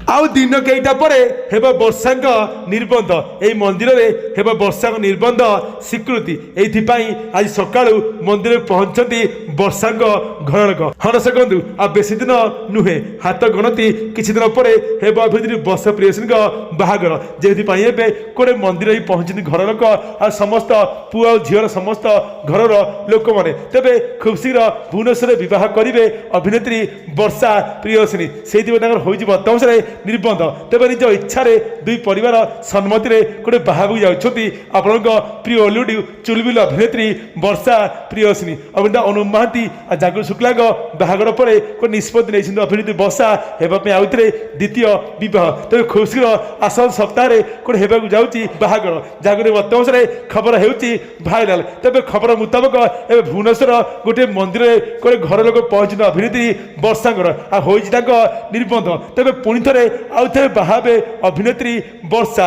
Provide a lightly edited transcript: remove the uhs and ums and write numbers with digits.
आउ दिन केईटा परे हेब वर्षांक निबंध यही मंदिर में हेब वर्षांक निबंध स्वीकृति एपाई आज सकाळु मंदिर पहुंचती वर्षांक घर लोक हाँ सकू आ बेसी दिन नुहे हाथ गणती किसी दिन पर हेब अभिनेत्री वर्षा प्रियदर्शनी बाहागर जे कोड़े मंदिर ही पहुंचती घर लोक आ समस्त पुआ झीर समस्त घर लोक मैंने तेरे खूब शीघ्र भुवनेश्वर बह करेंगे अभिनेत्री वर्षा प्रियदर्शनी से वर्तमान निबंध तेज निज इच्छा दुई परिवार सम्मति गोटे बाहर जाती आपण प्रिय ओलीउड चुलबुल अभिनेत्री वर्षा प्रियदर्शनी अभिनेता अनुप महांती और जागृत शुक्ला बाहागर पर एक निष्पत्ति नहीं अभिनेत्री वर्षा होगापी आउे द्वितीय बह तेज खूब शीघ्र आसन सप्ताह गोटे होगा जाऊँगी बाहागर जहाँ वर्तमान खबर होती भाइराल तेज खबर मुताबक ए भुवनेश्वर गोटे मंदिर गोटे घर लोक पहुंची अभिनेत्री वर्षांकर निबंध तेज पुणी थे आउ थे बाहाबे अभिनेत्री वर्षा